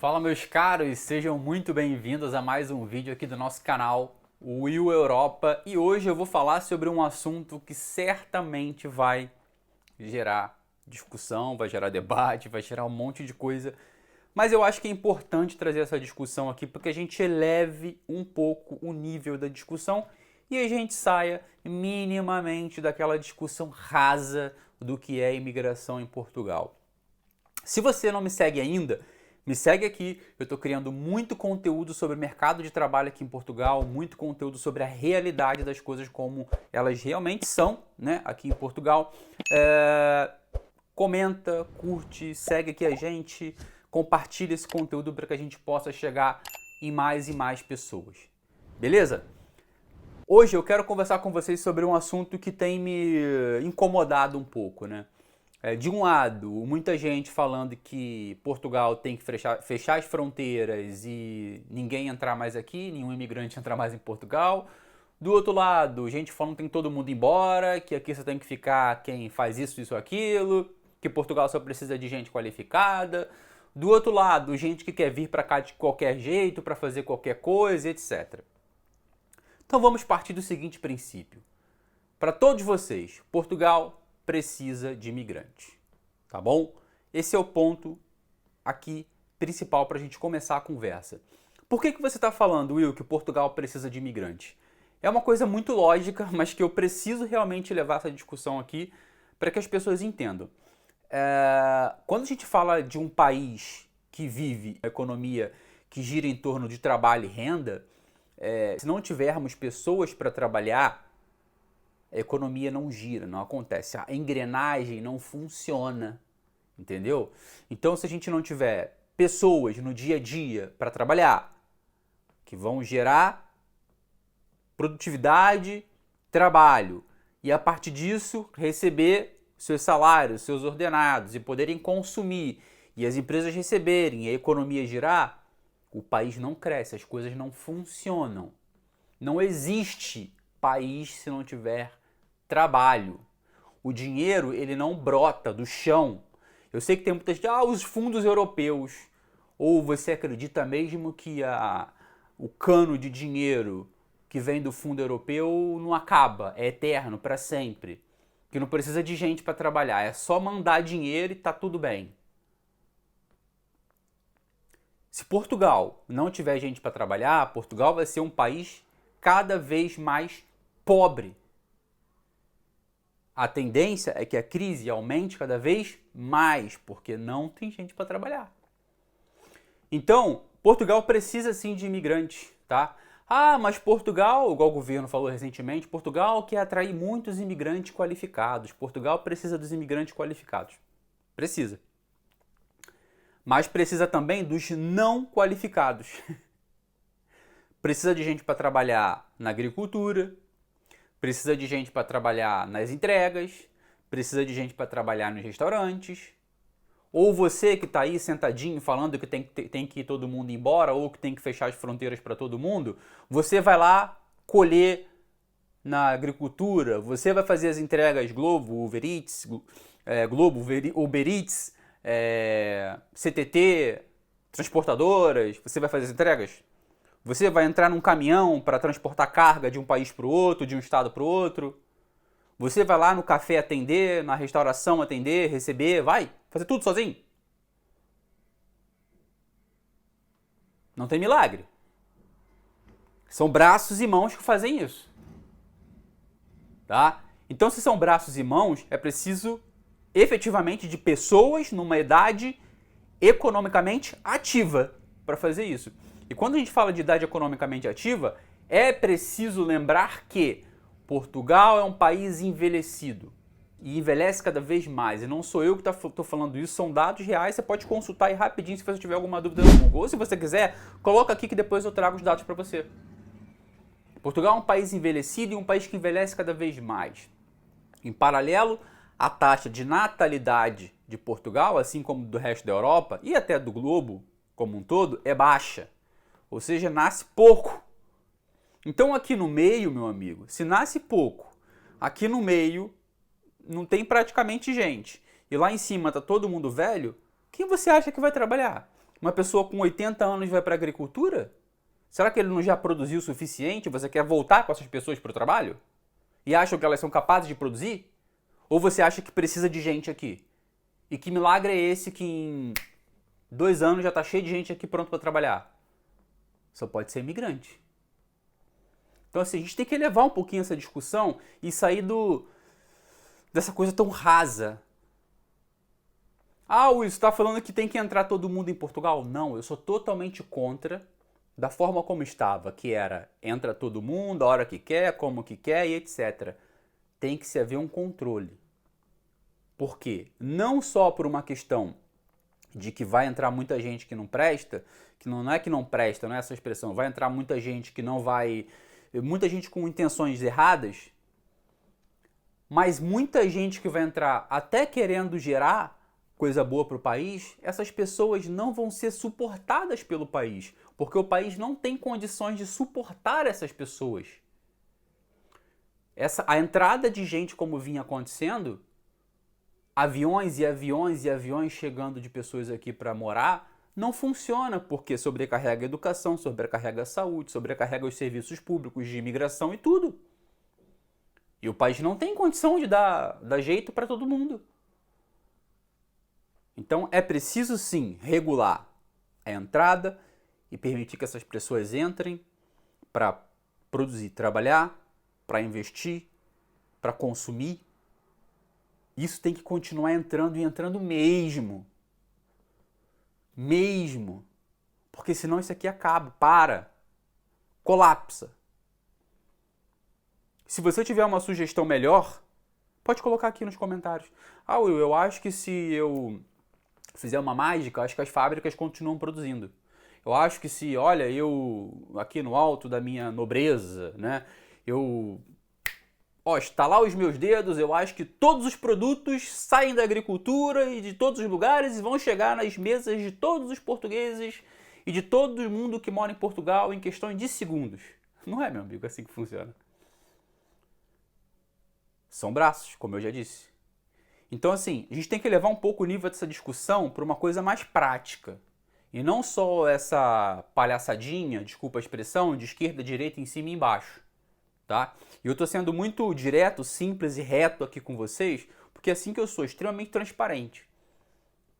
Fala meus caros, sejam muito bem-vindos a mais um vídeo aqui do nosso canal Will Europa e hoje eu vou falar sobre um assunto que certamente vai gerar discussão, vai gerar debate, vai gerar um monte de coisa, mas eu acho que é importante trazer essa discussão aqui porque a gente eleve um pouco o nível da discussão e a gente saia minimamente daquela discussão rasa do que é imigração em Portugal. Se você não me segue ainda, me segue aqui, eu estou criando muito conteúdo sobre o mercado de trabalho aqui em Portugal, muito conteúdo sobre a realidade das coisas como elas realmente são, né, aqui em Portugal. Comenta, curte, segue aqui a gente, compartilha esse conteúdo para que a gente possa chegar em mais e mais pessoas. Beleza? Hoje eu quero conversar com vocês sobre um assunto que tem me incomodado um pouco, né? De um lado, muita gente falando que Portugal tem que fechar as fronteiras e ninguém entrar mais aqui, nenhum imigrante entrar mais em Portugal. Do outro lado, gente falando que tem todo mundo embora, que aqui só tem que ficar quem faz isso, aquilo, que Portugal só precisa de gente qualificada. Do outro lado, gente que quer vir para cá de qualquer jeito, para fazer qualquer coisa, etc. Então vamos partir do seguinte princípio. Para todos vocês, Portugal precisa de imigrantes, tá bom? Esse é o ponto aqui principal para a gente começar a conversa. Por que você está falando, Will, que Portugal precisa de imigrantes? É uma coisa muito lógica, mas que eu preciso realmente levar essa discussão aqui para que as pessoas entendam. Quando a gente fala de um país que vive uma economia que gira em torno de trabalho e renda, se não tivermos pessoas para trabalhar, a economia não gira, não acontece. A engrenagem não funciona, entendeu? Então, se a gente não tiver pessoas no dia a dia para trabalhar, que vão gerar produtividade, trabalho, e a partir disso receber seus salários, seus ordenados e poderem consumir, e as empresas receberem, e a economia girar, o país não cresce, as coisas não funcionam. Não existe país se não tiver trabalho. O dinheiro, ele não brota do chão. Eu sei que tem muitas gente, os fundos europeus. Ou você acredita mesmo que o cano de dinheiro que vem do fundo europeu não acaba, é eterno, para sempre. Que não precisa de gente para trabalhar, é só mandar dinheiro e tá tudo bem. Se Portugal não tiver gente para trabalhar, Portugal vai ser um país cada vez mais pobre. A tendência é que a crise aumente cada vez mais, porque não tem gente para trabalhar. Então, Portugal precisa sim de imigrantes, tá? Mas Portugal, igual o governo falou recentemente, Portugal quer atrair muitos imigrantes qualificados. Portugal precisa dos imigrantes qualificados. Precisa. Mas precisa também dos não qualificados. Precisa de gente para trabalhar na agricultura, precisa de gente para trabalhar nas entregas, precisa de gente para trabalhar nos restaurantes. Ou você que está aí sentadinho falando que tem que ir todo mundo embora ou que tem que fechar as fronteiras para todo mundo, você vai lá colher na agricultura, você vai fazer as entregas Globo, Uber Eats, CTT, transportadoras, você vai fazer as entregas? Você vai entrar num caminhão para transportar carga de um país para o outro, de um estado para o outro? Você vai lá no café atender, na restauração atender, receber, vai fazer tudo sozinho? Não tem milagre. São braços e mãos que fazem isso. Tá? Então, se são braços e mãos, é preciso efetivamente de pessoas numa idade economicamente ativa para fazer isso. E quando a gente fala de idade economicamente ativa, é preciso lembrar que Portugal é um país envelhecido e envelhece cada vez mais. E não sou eu que estou falando isso, são dados reais, você pode consultar aí rapidinho se você tiver alguma dúvida no Google. Ou se você quiser, coloca aqui que depois eu trago os dados para você. Portugal é um país envelhecido e um país que envelhece cada vez mais. Em paralelo, a taxa de natalidade de Portugal, assim como do resto da Europa e até do globo como um todo, é baixa. Ou seja, nasce pouco. Então aqui no meio, meu amigo, se nasce pouco, aqui no meio não tem praticamente gente, e lá em cima tá todo mundo velho, quem você acha que vai trabalhar? Uma pessoa com 80 anos vai para a agricultura? Será que ele não já produziu o suficiente? Você quer voltar com essas pessoas para o trabalho? E acham que elas são capazes de produzir? Ou você acha que precisa de gente aqui? E que milagre é esse que em 2 anos já está cheio de gente aqui pronto para trabalhar? Só pode ser imigrante. Então assim, a gente tem que elevar um pouquinho essa discussão e sair dessa coisa tão rasa. Ah, Wilson, você está falando que tem que entrar todo mundo em Portugal? Não, eu sou totalmente contra da forma como estava, que era entra todo mundo, a hora que quer, como que quer e etc. Tem que se haver um controle. Por quê? Não só por uma questão de que vai entrar muita gente que não presta, que não é que não presta, não é essa expressão, vai entrar muita gente que não vai... muita gente com intenções erradas, mas muita gente que vai entrar até querendo gerar coisa boa para o país, essas pessoas não vão ser suportadas pelo país, porque o país não tem condições de suportar essas pessoas. A entrada de gente como vinha acontecendo, aviões e aviões e aviões chegando de pessoas aqui para morar, não funciona, porque sobrecarrega a educação, sobrecarrega a saúde, sobrecarrega os serviços públicos de imigração e tudo. E o país não tem condição de dar jeito para todo mundo. Então é preciso sim regular a entrada e permitir que essas pessoas entrem para produzir, trabalhar, para investir, para consumir. Isso tem que continuar entrando e entrando mesmo. Mesmo. Porque senão isso aqui acaba, colapsa. Se você tiver uma sugestão melhor, pode colocar aqui nos comentários. Ah, Will, eu acho que se eu fizer uma mágica, acho que as fábricas continuam produzindo. Eu acho que se, olha, eu aqui no alto da minha nobreza, né, eu estalar os meus dedos, eu acho que todos os produtos saem da agricultura e de todos os lugares e vão chegar nas mesas de todos os portugueses e de todo mundo que mora em Portugal em questão de segundos. Não é, meu amigo, assim que funciona. São braços, como eu já disse. Então, assim, a gente tem que levar um pouco o nível dessa discussão para uma coisa mais prática. E não só essa palhaçadinha, desculpa a expressão, de esquerda, direita, em cima e embaixo. Tá? E eu estou sendo muito direto, simples e reto aqui com vocês, porque é assim que eu sou, extremamente transparente.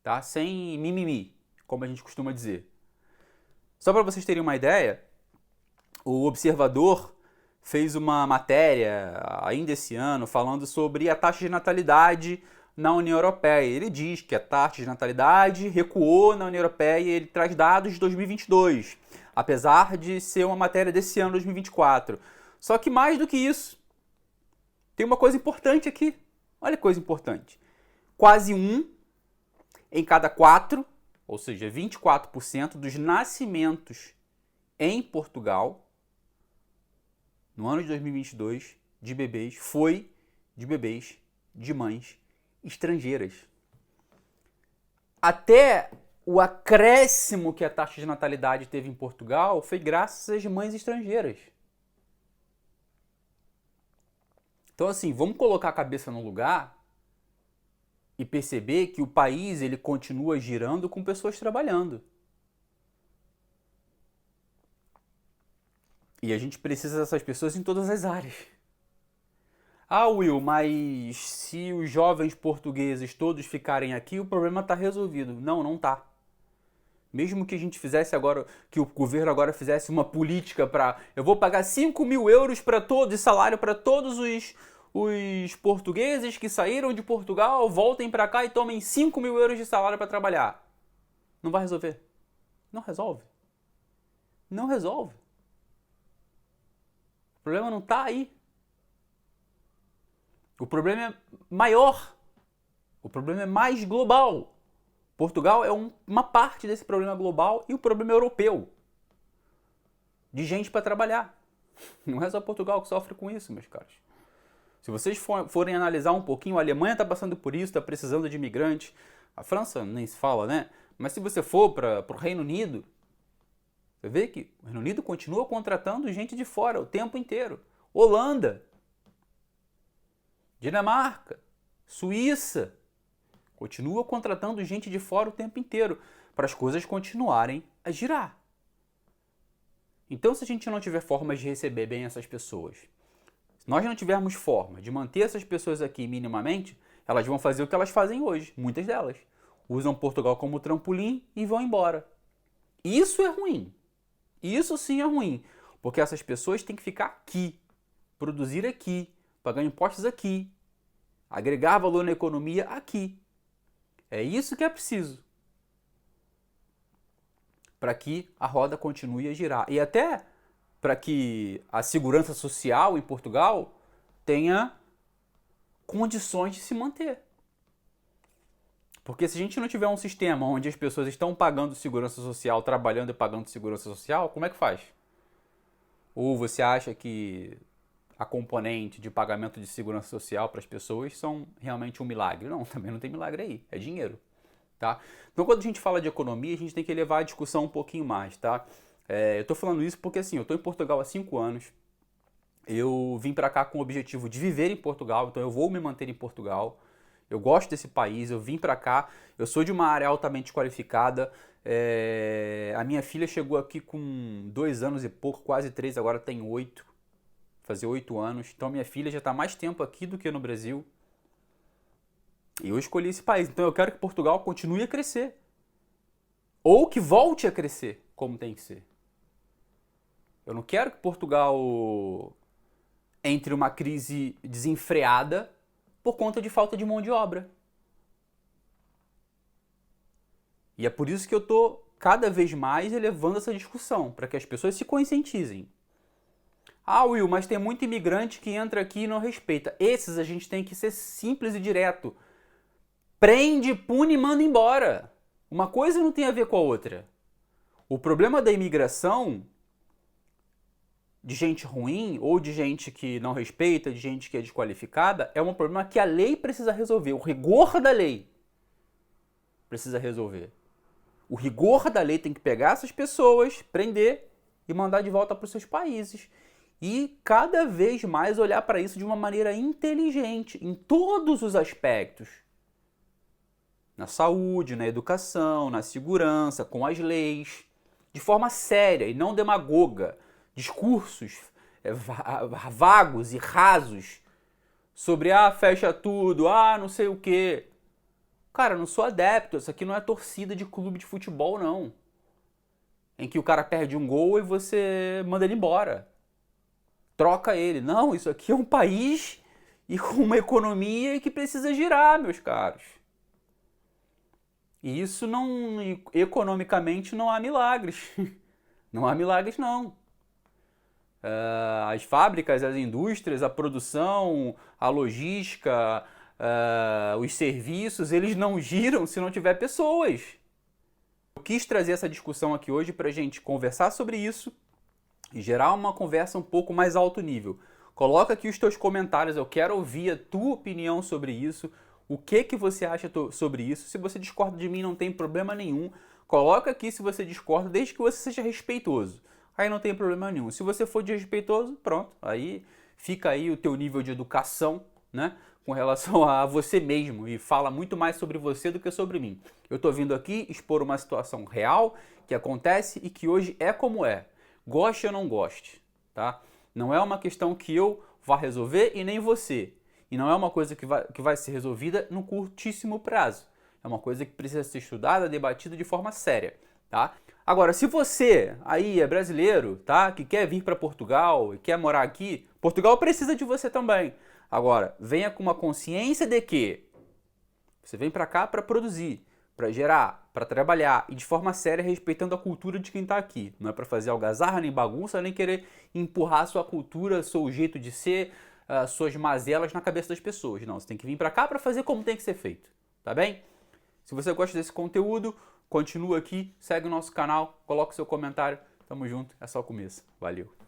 Tá? Sem mimimi, como a gente costuma dizer. Só para vocês terem uma ideia, o Observador fez uma matéria ainda esse ano falando sobre a taxa de natalidade na União Europeia. Ele diz que a taxa de natalidade recuou na União Europeia e ele traz dados de 2022, apesar de ser uma matéria desse ano, 2024. Só que mais do que isso, tem uma coisa importante aqui. Olha que coisa importante. Quase 1 em cada 4, ou seja, 24% dos nascimentos em Portugal no ano de 2022, de bebês, foi de bebês de mães estrangeiras. Até o acréscimo que a taxa de natalidade teve em Portugal foi graças às mães estrangeiras. Então, assim, vamos colocar a cabeça no lugar e perceber que o país ele continua girando com pessoas trabalhando. E a gente precisa dessas pessoas em todas as áreas. Ah, Will, mas se os jovens portugueses todos ficarem aqui, o problema está resolvido. Não, não está. Mesmo que a gente fizesse agora, que o governo agora fizesse uma política para... Eu vou pagar 5 mil euros para todos, de salário para todos os portugueses que saíram de Portugal, voltem para cá e tomem 5 mil euros de salário para trabalhar. Não vai resolver. Não resolve. Não resolve. O problema não está aí. O problema é maior. O problema é mais global. Portugal é uma parte desse problema global e o problema europeu. De gente para trabalhar. Não é só Portugal que sofre com isso, meus caros. Se vocês forem analisar um pouquinho, a Alemanha está passando por isso, está precisando de imigrantes. A França nem se fala, né? Mas se você for para o Reino Unido, você vê que o Reino Unido continua contratando gente de fora o tempo inteiro. Holanda, Dinamarca, Suíça, continua contratando gente de fora o tempo inteiro. para as coisas continuarem a girar. Então, se a gente não tiver formas de receber bem essas pessoas, se nós não tivermos forma de manter essas pessoas aqui minimamente, elas vão fazer o que elas fazem hoje, muitas delas. Usam Portugal como trampolim e vão embora. Isso é ruim. Isso sim é ruim. Porque essas pessoas têm que ficar aqui, produzir aqui, pagar impostos aqui, agregar valor na economia aqui. É isso que é preciso para que a roda continue a girar. E até para que a segurança social em Portugal tenha condições de se manter. Porque se a gente não tiver um sistema onde as pessoas estão pagando segurança social, trabalhando e pagando segurança social, como é que faz? Ou você acha que a componente de pagamento de segurança social para as pessoas são realmente um milagre? Não, também não tem milagre aí, é dinheiro. Tá? Então, quando a gente fala de economia, a gente tem que levar a discussão um pouquinho mais. Tá? Eu estou falando isso porque assim, eu estou em Portugal há 5 anos, eu vim para cá com o objetivo de viver em Portugal, então eu vou me manter em Portugal. Eu gosto desse país, eu vim para cá, eu sou de uma área altamente qualificada. A minha filha chegou aqui com 2 anos e pouco, quase 3, agora tem 8, fazer 8 anos. Então minha filha já está mais tempo aqui do que no Brasil. E eu escolhi esse país, então eu quero que Portugal continue a crescer. Ou que volte a crescer, como tem que ser. Eu não quero que Portugal entre uma crise desenfreada por conta de falta de mão de obra. E é por isso que eu estou cada vez mais elevando essa discussão, para que as pessoas se conscientizem. Ah, Will, mas tem muito imigrante que entra aqui e não respeita. Esses a gente tem que ser simples e direto. Prende, pune e manda embora. Uma coisa não tem a ver com a outra. O problema da imigração, de gente ruim ou de gente que não respeita, de gente que é desqualificada, é um problema que a lei precisa resolver. O rigor da lei precisa resolver. O rigor da lei tem que pegar essas pessoas, prender e mandar de volta para os seus países. E cada vez mais olhar para isso de uma maneira inteligente, em todos os aspectos. Na saúde, na educação, na segurança, com as leis, de forma séria e não demagoga. Discursos vagos e rasos sobre fecha tudo, não sei o quê. Cara, eu não sou adepto, isso aqui não é torcida de clube de futebol, não. Em que o cara perde um gol e você manda ele embora. Troca ele. Não, isso aqui é um país e com uma economia que precisa girar, meus caros. E isso não, economicamente, não há milagres. Não há milagres, não. As fábricas, as indústrias, a produção, a logística, os serviços, eles não giram se não tiver pessoas. Eu quis trazer essa discussão aqui hoje para a gente conversar sobre isso e gerar uma conversa um pouco mais alto nível. Coloca aqui os teus comentários, eu quero ouvir a tua opinião sobre isso. O que você acha sobre isso? Se você discorda de mim, não tem problema nenhum. Coloca aqui se você discorda, desde que você seja respeitoso. Aí não tem problema nenhum. Se você for desrespeitoso, pronto. Aí fica aí o teu nível de educação, né? Com relação a você mesmo. E fala muito mais sobre você do que sobre mim. Eu tô vindo aqui expor uma situação real que acontece e que hoje é como é. Goste ou não goste, tá? Não é uma questão que eu vá resolver e nem você. E não é uma coisa que vai ser resolvida no curtíssimo prazo. É uma coisa que precisa ser estudada, debatida de forma séria, tá? Agora, se você aí é brasileiro, tá? Que quer vir para Portugal e quer morar aqui, Portugal precisa de você também. Agora, venha com uma consciência de que você vem para cá para produzir, para gerar, para trabalhar e de forma séria, respeitando a cultura de quem está aqui. Não é para fazer algazarra, nem bagunça, nem querer empurrar a sua cultura, seu jeito de ser, suas mazelas na cabeça das pessoas. Não, você tem que vir para cá para fazer como tem que ser feito, tá bem? Se você gosta desse conteúdo, continua aqui, segue o nosso canal, coloca o seu comentário. Tamo junto, é só o começo. Valeu!